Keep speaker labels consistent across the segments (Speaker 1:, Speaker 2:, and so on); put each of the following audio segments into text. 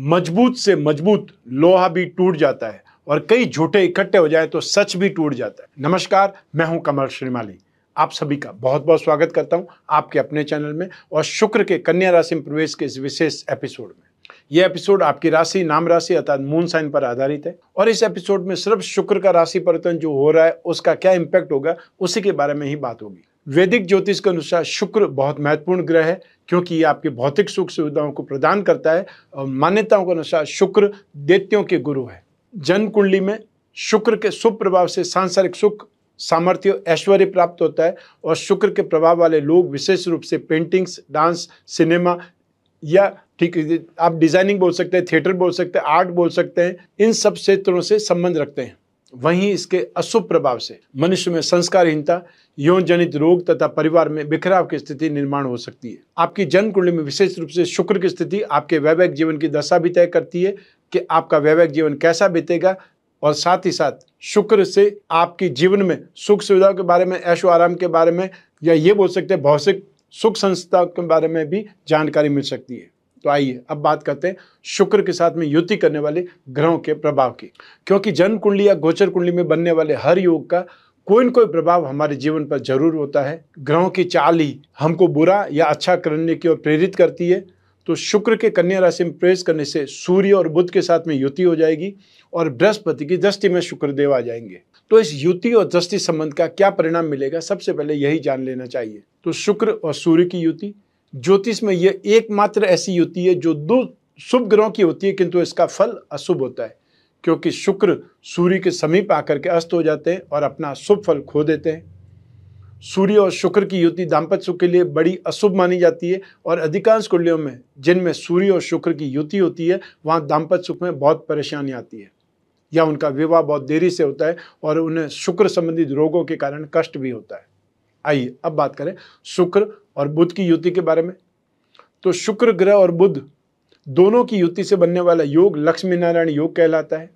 Speaker 1: मजबूत से मजबूत लोहा भी टूट जाता है और कई झूठे इकट्ठे हो जाए तो सच भी टूट जाता है। नमस्कार, मैं हूं कमल श्रीमाली। आप सभी का बहुत बहुत स्वागत करता हूं आपके अपने चैनल में और शुक्र के कन्या राशि में प्रवेश के इस विशेष एपिसोड में। यह एपिसोड आपकी राशि, नाम राशि अर्थात मून साइन पर आधारित है और इस एपिसोड में सिर्फ शुक्र का राशि परिवर्तन जो हो रहा है उसका क्या इम्पैक्ट होगा उसी के बारे में ही बात होगी। वैदिक ज्योतिष के अनुसार शुक्र बहुत महत्वपूर्ण ग्रह है क्योंकि ये आपकी भौतिक सुख सुविधाओं को प्रदान करता है और मान्यताओं के अनुसार शुक्र दैत्यों के गुरु है। जन्म कुंडली में शुक्र के शुभ प्रभाव से सांसारिक सुख, सामर्थ्य, ऐश्वर्य प्राप्त होता है और शुक्र के प्रभाव वाले लोग विशेष रूप से पेंटिंग्स, डांस, सिनेमा या ठीक आप डिजाइनिंग बोल सकते हैं, थिएटर बोल सकते हैं, आर्ट बोल सकते हैं, इन सब क्षेत्रों से संबंध रखते हैं। वहीं इसके अशुभ प्रभाव से मनुष्य में संस्कारहीनता, यौन जनित रोग तथा परिवार में बिखराव की स्थिति निर्माण हो सकती है। आपकी जन्म कुंडली में विशेष रूप से शुक्र की स्थिति आपके वैवाहिक जीवन की दशा भी तय करती है कि आपका वैवाहिक जीवन कैसा बीतेगा और साथ ही साथ शुक्र से आपकी जीवन में सुख सुविधाओं के बारे में, ऐशो आराम के बारे में या ये बोल सकते हैं भौतिक सुख संस्था के बारे में भी जानकारी मिल सकती है। तो आइए अब बात करते हैं शुक्र के साथ में युति करने वाले ग्रहों के प्रभाव की। क्योंकि जन्म कुंडली या गोचर कुंडली में बनने वाले हर योग का कोई न कोई प्रभाव हमारे जीवन पर जरूर होता है। ग्रहों की चाल ही हमको बुरा या अच्छा करने की ओर प्रेरित करती है। तो शुक्र के कन्या राशि में प्रवेश करने से सूर्य और बुध के साथ में युति हो जाएगी और बृहस्पति की दृष्टि में शुक्रदेव आ जाएंगे। तो इस युति और दृष्टि संबंध का क्या परिणाम मिलेगा, सबसे पहले यही जान लेना चाहिए। तो शुक्र और सूर्य की युति ज्योतिष में यह एकमात्र ऐसी युति है जो दो शुभ ग्रहों की होती है, किंतु इसका फल अशुभ होता है क्योंकि शुक्र सूर्य के समीप आकर के अस्त हो जाते हैं और अपना शुभ फल खो देते हैं। सूर्य और शुक्र की युति दाम्पत्य सुख के लिए बड़ी अशुभ मानी जाती है और अधिकांश कुंडलियों में जिनमें सूर्य और शुक्र की युति होती है वहाँ दाम्पत्य सुख में बहुत परेशानी आती है या उनका विवाह बहुत देरी से होता है और उन्हें शुक्र संबंधित रोगों के कारण कष्ट भी होता है। आइए अब बात करें शुक्र और बुध की युति के बारे में। तो शुक्र ग्रह और बुध दोनों की युति से बनने वाला योग लक्ष्मी नारायण योग कहलाता है।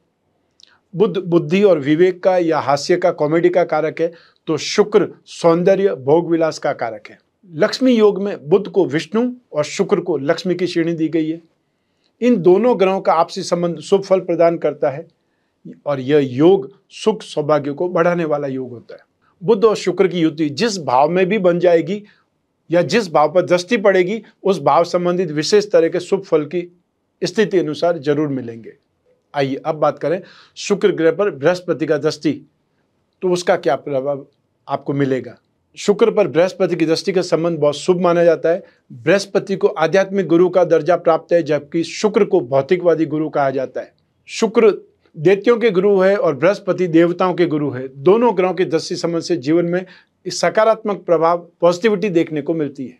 Speaker 1: बुध बुद्धि और विवेक का या हास्य का, कॉमेडी का कारक है, तो शुक्र सौंदर्य, भोग विलास का कारक है। लक्ष्मी योग में बुध को विष्णु और शुक्र को लक्ष्मी की श्रेणी दी गई है। इन दोनों ग्रहों का आपसी संबंध शुभ फल प्रदान करता है और यह योग सुख सौभाग्य को बढ़ाने वाला योग होता है। बुध और शुक्र की युति जिस भाव में भी बन जाएगी या जिस भाव पर दृष्टि पड़ेगी उस भाव संबंधित विशेष तरह के शुभ फल की स्थिति अनुसार जरूर मिलेंगे। आइए अब बात करें शुक्र ग्रह पर बृहस्पति का दृष्टि, तो उसका क्या प्रभाव आपको मिलेगा। शुक्र पर बृहस्पति की दृष्टि का संबंध बहुत शुभ माना जाता है। बृहस्पति को आध्यात्मिक गुरु का दर्जा प्राप्त है जबकि शुक्र को भौतिकवादी गुरु कहा जाता है। शुक्र दैत्यों के गुरु है और बृहस्पति देवताओं के गुरु है। दोनों ग्रहों की दृष्टि संबंध से जीवन में इस सकारात्मक प्रभाव, पॉजिटिविटी देखने को मिलती है।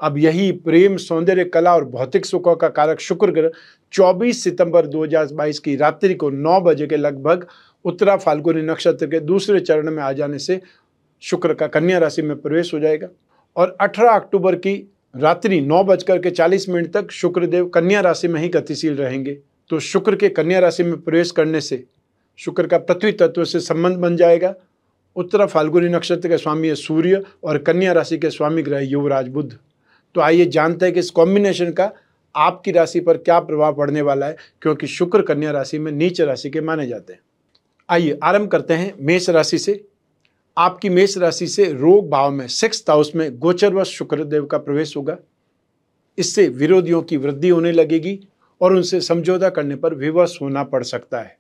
Speaker 1: अब यही प्रेम, सौंदर्य, कला और भौतिक सुखों का कारक शुक्र ग्रह 24 सितंबर 2022 की रात्रि को 9 बजे के लगभग उत्तरा फाल्गुनी नक्षत्र के दूसरे चरण में आ जाने से शुक्र का कन्या राशि में प्रवेश हो जाएगा और 18 अक्टूबर की रात्रि 9:40 तक शुक्रदेव कन्या राशि में ही गतिशील रहेंगे। तो शुक्र के कन्या राशि में प्रवेश करने से शुक्र का पृथ्वी तत्व से संबंध बन जाएगा। उत्तरा फाल्गुनी नक्षत्र के स्वामी है सूर्य और कन्या राशि के स्वामी ग्रह युवराज बुध। तो आइए जानते हैं कि इस कॉम्बिनेशन का आपकी राशि पर क्या प्रभाव पड़ने वाला है क्योंकि शुक्र कन्या राशि में नीच राशि के माने जाते हैं। आइए आरंभ करते हैं मेष राशि से। आपकी मेष राशि से रोग भाव में 6th हाउस में गोचरवश शुक्रदेव का प्रवेश होगा। इससे विरोधियों की वृद्धि होने लगेगी और उनसे समझौता करने पर विवश होना पड़ सकता है।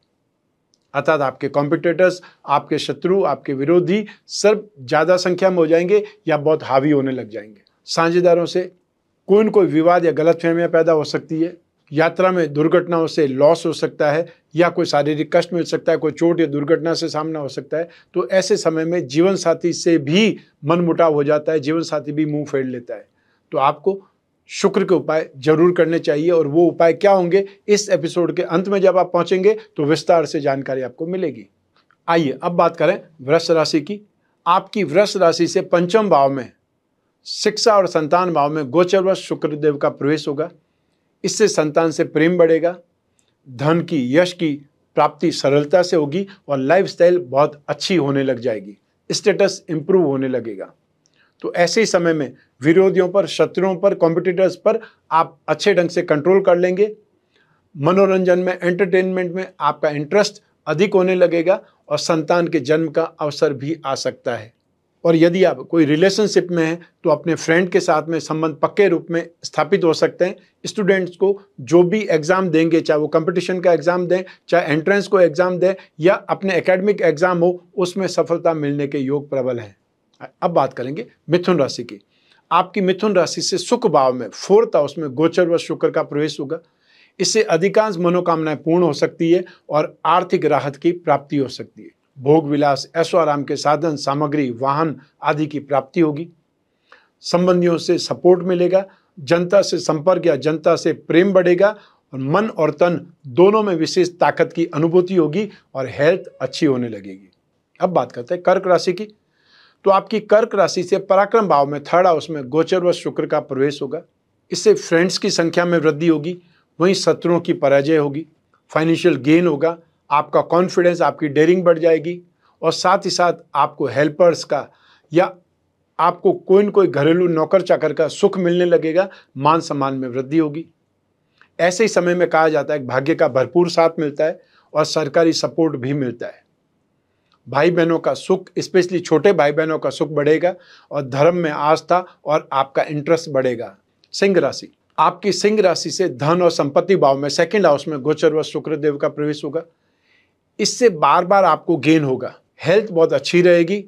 Speaker 1: अर्थात आपके कॉम्पिटिटर्स, आपके शत्रु, आपके विरोधी सब ज्यादा संख्या में हो जाएंगे या बहुत हावी होने लग जाएंगे। साझेदारों से कोई न कोई विवाद या गलतफहमियां पैदा हो सकती है। यात्रा में दुर्घटनाओं से लॉस हो सकता है या कोई शारीरिक कष्ट मिल सकता है, कोई चोट या दुर्घटना से सामना हो सकता है। तो ऐसे समय में जीवन साथी से भी मनमुटाव हो जाता है, जीवन साथी भी मुंह फेर लेता है। तो आपको शुक्र के उपाय जरूर करने चाहिए और वो उपाय क्या होंगे इस एपिसोड के अंत में जब आप पहुंचेंगे तो विस्तार से जानकारी आपको मिलेगी। आइए अब बात करें वृष राशि की। आपकी वृष राशि से पंचम भाव में शिक्षा और संतान भाव में गोचरवश शुक्रदेव का प्रवेश होगा। इससे संतान से प्रेम बढ़ेगा, धन की, यश की प्राप्ति सरलता से होगी और लाइफस्टाइल बहुत अच्छी होने लग जाएगी, स्टेटस इंप्रूव होने लगेगा। तो ऐसे ही समय में विरोधियों पर, शत्रुओं पर, कॉम्पिटिटर्स पर आप अच्छे ढंग से कंट्रोल कर लेंगे। मनोरंजन में, एंटरटेनमेंट में आपका इंटरेस्ट अधिक होने लगेगा और संतान के जन्म का अवसर भी आ सकता है। और यदि आप कोई रिलेशनशिप में हैं तो अपने फ्रेंड के साथ में संबंध पक्के रूप में स्थापित हो सकते हैं। स्टूडेंट्स को जो भी एग्ज़ाम देंगे, चाहे वो कंपटीशन का एग्ज़ाम दें, चाहे एंट्रेंस को एग्ज़ाम दें या अपने एकेडमिक एग्ज़ाम हो, उसमें सफलता मिलने के योग प्रबल हैं। अब बात करेंगे मिथुन राशि की। आपकी मिथुन राशि से सुख भाव में 4th हाउस में गोचर व शुक्र का प्रवेश होगा। इससे अधिकांश मनोकामनाएं पूर्ण हो सकती है और आर्थिक राहत की प्राप्ति हो सकती है। भोग विलास, ऐशो आराम के साधन, सामग्री, वाहन आदि की प्राप्ति होगी। संबंधियों से सपोर्ट मिलेगा, जनता से संपर्क या जनता से प्रेम बढ़ेगा और मन और तन दोनों में विशेष ताकत की अनुभूति होगी और हेल्थ अच्छी होने लगेगी। अब बात करते हैं कर्क राशि की। तो आपकी कर्क राशि से पराक्रम भाव में 3rd हाउस में गोचर व शुक्र का प्रवेश होगा। इससे फ्रेंड्स की संख्या में वृद्धि होगी, वहीं शत्रुओं की पराजय होगी, फाइनेंशियल गेन होगा, आपका कॉन्फिडेंस, आपकी डेयरिंग बढ़ जाएगी और साथ ही साथ आपको हेल्पर्स का या आपको कोई न कोई घरेलू नौकर चाकर का सुख मिलने लगेगा, मान सम्मान में वृद्धि होगी। ऐसे ही समय में कहा जाता है कि भाग्य का भरपूर साथ मिलता है और सरकारी सपोर्ट भी मिलता है। भाई बहनों का सुख, स्पेशली छोटे भाई बहनों का सुख बढ़ेगा और धर्म में आस्था और आपका इंटरेस्ट बढ़ेगा। सिंह राशि, आपकी सिंह राशि से धन और संपत्ति भाव में 2nd हाउस में गोचर व शुक्र देव का प्रवेश होगा। इससे बार बार आपको गेन होगा, हेल्थ बहुत अच्छी रहेगी,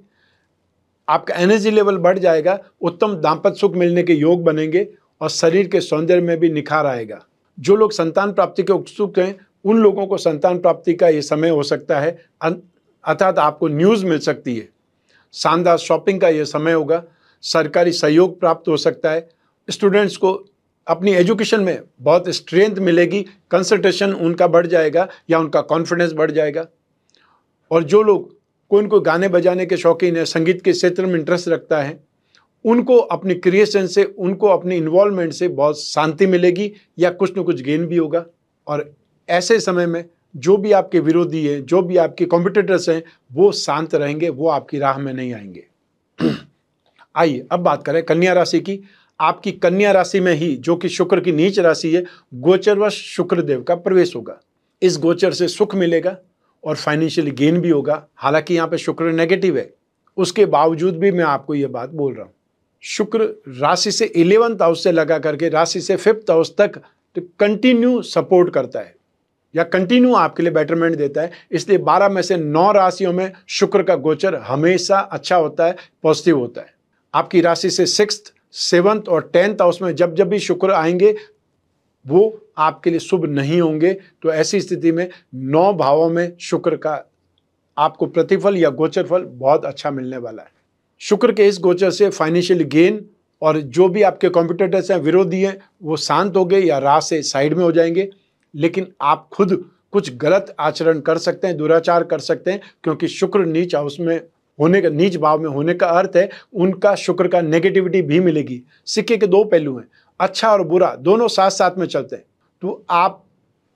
Speaker 1: आपका एनर्जी लेवल बढ़ जाएगा, उत्तम दाम्पत्य सुख मिलने के योग बनेंगे और शरीर के सौंदर्य में भी निखार आएगा। जो लोग संतान प्राप्ति के उत्सुक हैं उन लोगों को संतान प्राप्ति का ये समय हो सकता है, अर्थात आपको न्यूज़ मिल सकती है। शानदार शॉपिंग का ये समय होगा, सरकारी सहयोग प्राप्त हो सकता है। स्टूडेंट्स को अपनी एजुकेशन में बहुत स्ट्रेंथ मिलेगी, कंसंट्रेशन उनका बढ़ जाएगा या उनका कॉन्फिडेंस बढ़ जाएगा। और जो लोग कोई न कोई गाने बजाने के शौकीन है, संगीत के क्षेत्र में इंटरेस्ट रखता है, उनको अपनी क्रिएशन से, उनको अपनी इन्वॉल्वमेंट से बहुत शांति मिलेगी या कुछ न कुछ गेन भी होगा। और ऐसे समय में जो भी आपके विरोधी हैं, जो भी आपके कॉम्पिटिटर्स हैं, वो शांत रहेंगे, वो आपकी राह में नहीं आएंगे। आइए अब बात करें कन्या राशि की। आपकी कन्या राशि में ही, जो कि शुक्र की नीच राशि है, गोचर व शुक्र देव का प्रवेश होगा। इस गोचर से सुख मिलेगा और फाइनेंशियली गेन भी होगा। हालांकि यहाँ पे शुक्र नेगेटिव है, उसके बावजूद भी मैं आपको ये बात बोल रहा हूँ। शुक्र राशि से 11th हाउस से लगा करके राशि से 5th हाउस तक कंटिन्यू सपोर्ट करता है या कंटिन्यू आपके लिए बेटरमेंट देता है। इसलिए 12 में से 9 राशियों में शुक्र का गोचर हमेशा अच्छा होता है, पॉजिटिव होता है। आपकी राशि से 6th, 7th और 10th हाउस में जब जब भी शुक्र आएंगे वो आपके लिए शुभ नहीं होंगे। तो ऐसी स्थिति में 9 भावों में शुक्र का आपको प्रतिफल या गोचर फल बहुत अच्छा मिलने वाला है। शुक्र के इस गोचर से फाइनेंशियल गेन और जो भी आपके कॉम्पिटिटर्स हैं, विरोधी हैं, वो शांत हो गए या राह से साइड में हो जाएंगे। लेकिन आप खुद कुछ गलत आचरण कर सकते हैं, दुराचार कर सकते हैं, क्योंकि शुक्र नीच हाउस में होने का, नीच भाव में होने का अर्थ है उनका शुक्र का नेगेटिविटी भी मिलेगी। सिक्के के 2 पहलू हैं, अच्छा और बुरा दोनों साथ साथ में चलते हैं। तो आप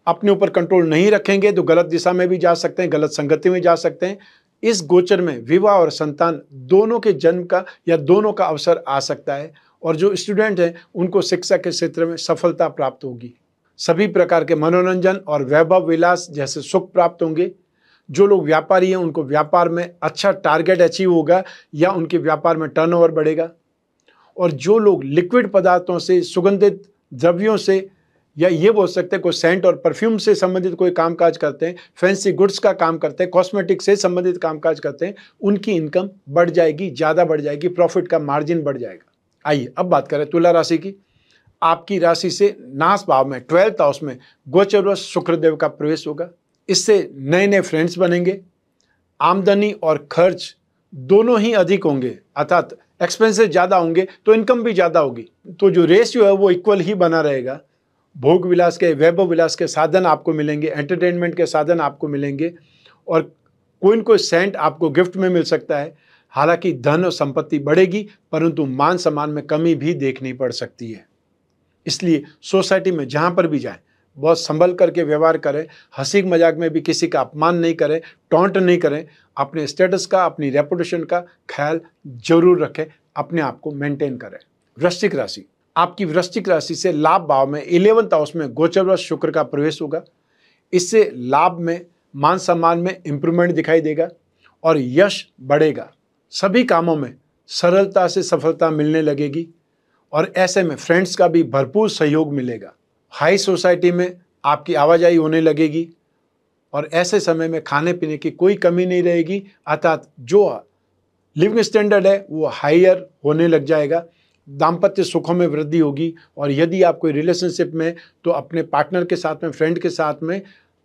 Speaker 1: अपने ऊपर कंट्रोल नहीं रखेंगे तो गलत दिशा में भी जा सकते हैं, गलत संगति में जा सकते हैं। इस गोचर में विवाह और संतान दोनों के जन्म का या दोनों का अवसर आ सकता है और जो स्टूडेंट हैं उनको शिक्षा के क्षेत्र में सफलता प्राप्त होगी। सभी प्रकार के मनोरंजन और वैभव विलास जैसे सुख प्राप्त होंगे। जो लोग व्यापारी हैं उनको व्यापार में अच्छा टारगेट अचीव होगा या उनके व्यापार में टर्नओवर बढ़ेगा। और जो लोग लिक्विड पदार्थों से, सुगंधित द्रव्यों से, या ये बोल सकते हैं कोई सेंट और परफ्यूम से संबंधित कोई कामकाज करते हैं, फैंसी गुड्स का काम करते हैं, कॉस्मेटिक से संबंधित कामकाज करते हैं, उनकी इनकम बढ़ जाएगी, ज़्यादा बढ़ जाएगी, प्रॉफिट का मार्जिन बढ़ जाएगा। आइए अब बात करें तुला राशि की। आपकी राशि से नाश भाव में 12th हाउस में गोचर व शुक्रदेव का प्रवेश होगा। इससे नए नए फ्रेंड्स बनेंगे, आमदनी और खर्च दोनों ही अधिक होंगे, अर्थात एक्सपेंसेस ज़्यादा होंगे तो इनकम भी ज़्यादा होगी। तो जो रेशियो है वो इक्वल ही बना रहेगा। भोग विलास के, वैभव विलास के साधन आपको मिलेंगे, एंटरटेनमेंट के साधन आपको मिलेंगे और कोई न कोई सेंट आपको गिफ्ट में मिल सकता है। हालांकि धन और संपत्ति बढ़ेगी परंतु मान सम्मान में कमी भी देखनी पड़ सकती है। इसलिए सोसाइटी में जहाँ पर भी जाएं बहुत संभल करके व्यवहार करें, हंसी मजाक में भी किसी का अपमान नहीं करें, टॉन्ट नहीं करें, अपने स्टेटस का, अपनी रेपुटेशन का ख्याल जरूर रखें, अपने आप को मेंटेन करें। वृश्चिक राशि, आपकी वृश्चिक राशि से लाभ भाव में 11th हाउस में गोचरवश शुक्र का प्रवेश होगा। इससे लाभ में, मान सम्मान में इंप्रूवमेंट दिखाई देगा और यश बढ़ेगा। सभी कामों में सरलता से सफलता मिलने लगेगी और ऐसे में फ्रेंड्स का भी भरपूर सहयोग मिलेगा। हाई सोसाइटी में आपकी आवाजाही होने लगेगी और ऐसे समय में खाने पीने की कोई कमी नहीं रहेगी, अर्थात जो लिविंग स्टैंडर्ड है वो हायर होने लग जाएगा। दाम्पत्य सुखों में वृद्धि होगी और यदि आप कोई रिलेशनशिप में तो अपने पार्टनर के साथ में, फ्रेंड के साथ में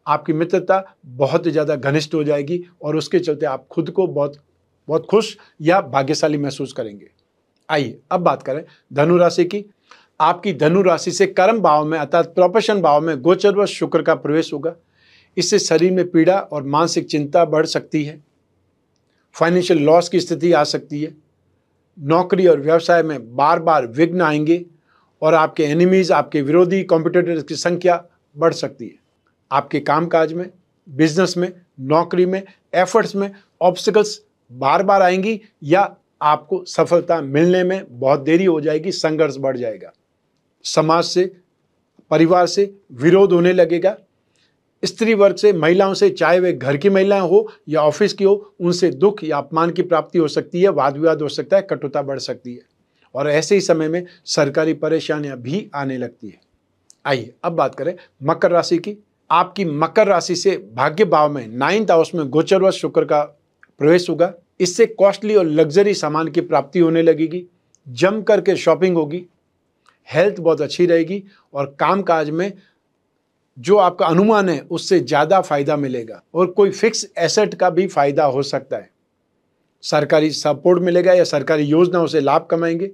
Speaker 1: आपकी मित्रता बहुत ज़्यादा घनिष्ठ हो जाएगी और उसके चलते आप खुद को बहुत बहुत खुश या भाग्यशाली महसूस करेंगे। आइए अब बात करें धनु राशि की। आपकी धनु राशि से कर्म भाव में अर्थात प्रोफेशन भाव में गोचरवश शुक्र का प्रवेश होगा। इससे शरीर में पीड़ा और मानसिक चिंता बढ़ सकती है। फाइनेंशियल लॉस की स्थिति आ सकती है। नौकरी और व्यवसाय में बार बार विघ्न आएंगे और आपके एनिमीज, आपके विरोधी कॉम्पिटिटर्स की संख्या बढ़ सकती है। आपके कामकाज में, बिजनेस में, नौकरी में, एफर्ट्स में ऑब्स्टिकल्स बार बार आएंगी या आपको सफलता मिलने में बहुत देरी हो जाएगी, संघर्ष बढ़ जाएगा। समाज से, परिवार से विरोध होने लगेगा। स्त्री वर्ग से, महिलाओं से, चाहे वे घर की महिलाएं हो या ऑफिस की हो, उनसे दुख या अपमान की प्राप्ति हो सकती है, वाद विवाद हो सकता है, कटुता बढ़ सकती है और ऐसे ही समय में सरकारी परेशानियां भी आने लगती है। आइए अब बात करें मकर राशि की। आपकी मकर राशि से भाग्य भाव में 9th हाउस में गोचरवश शुक्र का प्रवेश होगा। इससे कॉस्टली और लग्जरी सामान की प्राप्ति होने लगेगी। जम करके शॉपिंग होगी। हेल्थ बहुत अच्छी रहेगी और कामकाज में जो आपका अनुमान है उससे ज़्यादा फायदा मिलेगा और कोई फिक्स एसेट का भी फायदा हो सकता है। सरकारी सपोर्ट मिलेगा या सरकारी योजनाओं से लाभ कमाएंगे।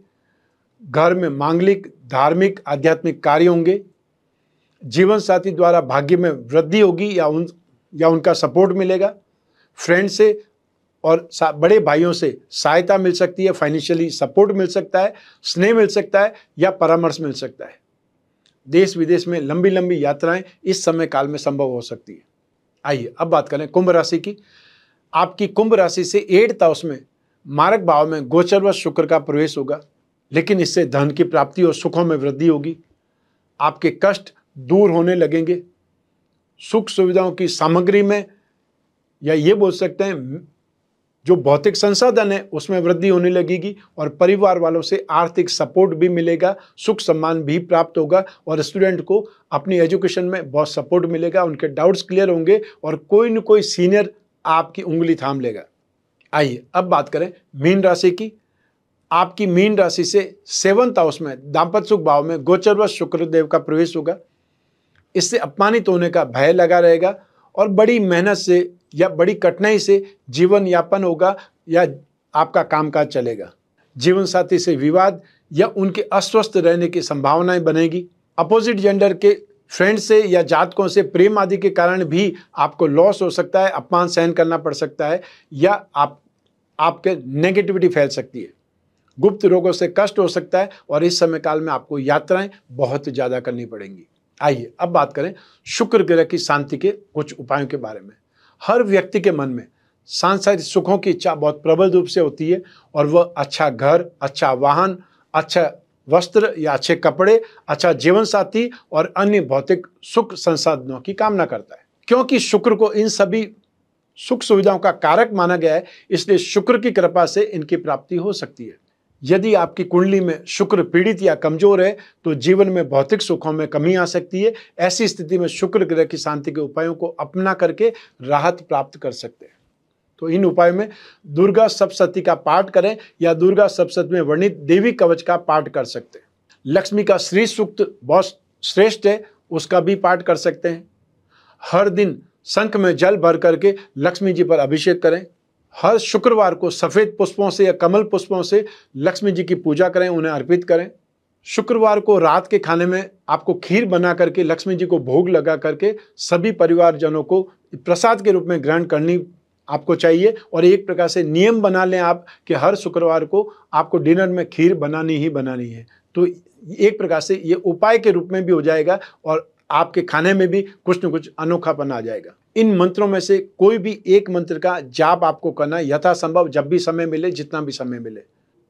Speaker 1: घर में मांगलिक, धार्मिक, आध्यात्मिक कार्य होंगे। जीवन साथी द्वारा भाग्य में वृद्धि होगी या उनका सपोर्ट मिलेगा। फ्रेंड से और बड़े भाइयों से सहायता मिल सकती है, फाइनेंशियली सपोर्ट मिल सकता है, स्नेह मिल सकता है या परामर्श मिल सकता है। देश विदेश में लंबी लंबी यात्राएं इस समय काल में संभव हो सकती है। आइए अब बात करें कुंभ राशि की। आपकी कुंभ राशि से 8th हाउस में मारक भाव में गोचरवश शुक्र का प्रवेश होगा, लेकिन इससे धन की प्राप्ति और सुखों में वृद्धि होगी। आपके कष्ट दूर होने लगेंगे। सुख सुविधाओं की सामग्री में या ये बोल सकते हैं जो भौतिक संसाधन है उसमें वृद्धि होने लगेगी और परिवार वालों से आर्थिक सपोर्ट भी मिलेगा, सुख सम्मान भी प्राप्त होगा और स्टूडेंट को अपनी एजुकेशन में बहुत सपोर्ट मिलेगा। उनके डाउट्स क्लियर होंगे और कोई न कोई सीनियर आपकी उंगली थाम लेगा। आइए अब बात करें मीन राशि की। आपकी मीन राशि से 7th हाउस में दाम्पत्य सुख भाव में गोचरवश शुक्रदेव का प्रवेश होगा। इससे अपमानित होने का भय लगा रहेगा और बड़ी मेहनत से या बड़ी कठिनाई से जीवन यापन होगा या आपका कामकाज चलेगा। जीवन साथी से विवाद या उनके अस्वस्थ रहने की संभावनाएं बनेगी। अपोजिट जेंडर के फ्रेंड से या जातकों से प्रेम आदि के कारण भी आपको लॉस हो सकता है, अपमान सहन करना पड़ सकता है या आपके नेगेटिविटी फैल सकती है। गुप्त रोगों से कष्ट हो सकता है और इस समय काल में आपको यात्राएं बहुत ज़्यादा करनी पड़ेंगी। आइए अब बात करें शुक्र ग्रह की शांति के कुछ उपायों के बारे में। हर व्यक्ति के मन में सांसारिक सुखों की इच्छा बहुत प्रबल रूप से होती है और वह अच्छा घर, अच्छा वाहन, अच्छा वस्त्र या अच्छे कपड़े, अच्छा जीवन साथी और अन्य भौतिक सुख संसाधनों की कामना करता है। क्योंकि शुक्र को इन सभी सुख सुविधाओं का कारक माना गया है, इसलिए शुक्र की कृपा से इनकी प्राप्ति हो सकती है। यदि आपकी कुंडली में शुक्र पीड़ित या कमजोर है तो जीवन में भौतिक सुखों में कमी आ सकती है। ऐसी स्थिति में शुक्र ग्रह की शांति के उपायों को अपना करके राहत प्राप्त कर सकते हैं। तो इन उपायों में दुर्गा सप्तशती का पाठ करें या दुर्गा सप्तशती में वर्णित देवी कवच का पाठ कर सकते हैं। लक्ष्मी का श्री सूक्त बहुत श्रेष्ठ है, उसका भी पाठ कर सकते हैं। हर दिन शंख में जल भर करके लक्ष्मी जी पर अभिषेक करें। हर शुक्रवार को सफ़ेद पुष्पों से या कमल पुष्पों से लक्ष्मी जी की पूजा करें, उन्हें अर्पित करें। शुक्रवार को रात के खाने में आपको खीर बना करके लक्ष्मी जी को भोग लगा करके सभी परिवारजनों को प्रसाद के रूप में ग्रहण करनी आपको चाहिए और एक प्रकार से नियम बना लें आप कि हर शुक्रवार को आपको डिनर में खीर बनानी ही बनानी है। तो एक प्रकार से ये उपाय के रूप में भी हो जाएगा और आपके खाने में भी कुछ न कुछ अनोखापन आ जाएगा। इन मंत्रों में से कोई भी एक मंत्र का जाप आपको करना यथासंभव जब भी समय मिले, जितना भी समय मिले।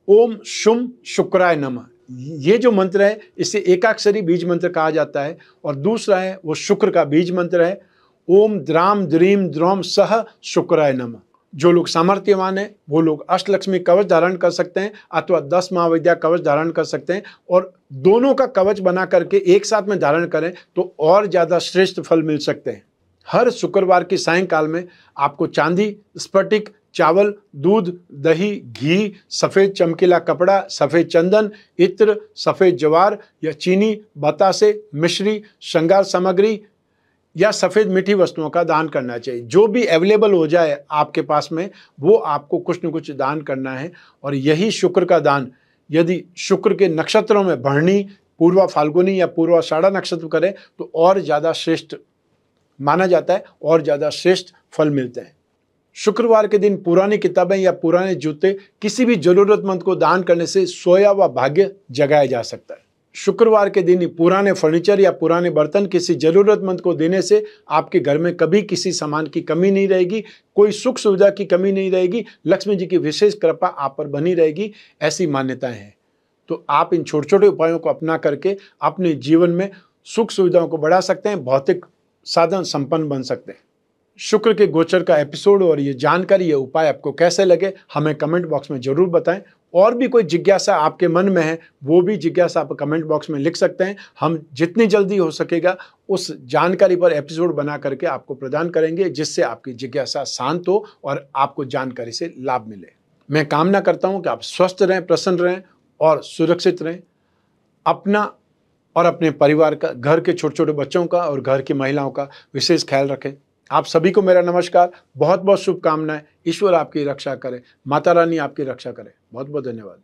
Speaker 1: ओम शुम शुक्राय नमः, ये जो मंत्र है इसे एकाक्षरी बीज मंत्र कहा जाता है। और दूसरा है वो शुक्र का बीज मंत्र है, ओम द्राम द्रीम द्रोम सह शुक्राय नमः। जो लोग सामर्थ्यवान हैं वो लोग अष्टलक्ष्मी कवच धारण कर सकते हैं अथवा 10 महाविद्या कवच धारण कर सकते हैं, और दोनों का कवच बना करके एक साथ में धारण करें तो और ज़्यादा श्रेष्ठ फल मिल सकते हैं। हर शुक्रवार की सायंकाल में आपको चांदी, स्फटिक, चावल, दूध, दही, घी, सफ़ेद चमकीला कपड़ा, सफ़ेद चंदन, इत्र, सफ़ेद ज्वार या चीनी, बतासे, मिश्री, श्रृंगार सामग्री या सफ़ेद मीठी वस्तुओं का दान करना चाहिए। जो भी अवेलेबल हो जाए आपके पास में वो आपको कुछ न कुछ दान करना है। और यही शुक्र का दान यदि शुक्र के नक्षत्रों में भरणी, पूर्वा फाल्गुनी या पूर्वाषाढ़ा नक्षत्र करें तो और ज़्यादा श्रेष्ठ माना जाता है और ज़्यादा श्रेष्ठ फल मिलते हैं। शुक्रवार के दिन पुरानी किताबें या पुराने जूते किसी भी जरूरतमंद को दान करने से सोया हुआ भाग्य जगाया जा सकता है। शुक्रवार के दिन पुराने फर्नीचर या पुराने बर्तन किसी जरूरतमंद को देने से आपके घर में कभी किसी सामान की कमी नहीं रहेगी, कोई सुख सुविधा की कमी नहीं रहेगी, लक्ष्मी जी की विशेष कृपा आप पर बनी रहेगी, ऐसी मान्यताएं हैं। तो आप इन छोटे छोटे उपायों को अपना करके अपने जीवन में सुख सुविधाओं को बढ़ा सकते हैं, भौतिक साधन संपन्न बन सकते हैं। शुक्र के गोचर का एपिसोड और ये जानकारी, ये उपाय आपको कैसे लगे हमें कमेंट बॉक्स में जरूर बताएं। और भी कोई जिज्ञासा आपके मन में है वो भी जिज्ञासा आप कमेंट बॉक्स में लिख सकते हैं। हम जितनी जल्दी हो सकेगा उस जानकारी पर एपिसोड बना करके आपको प्रदान करेंगे, जिससे आपकी जिज्ञासा शांत हो और आपको जानकारी से लाभ मिले। मैं कामना करता हूँ कि आप स्वस्थ रहें, प्रसन्न रहें और सुरक्षित रहें। अपना और अपने परिवार का, घर के छोटे छोटे बच्चों का और घर की महिलाओं का विशेष ख्याल रखें। आप सभी को मेरा नमस्कार, बहुत बहुत शुभकामनाएं। ईश्वर आपकी रक्षा करे, माता रानी आपकी रक्षा करे। बहुत बहुत धन्यवाद।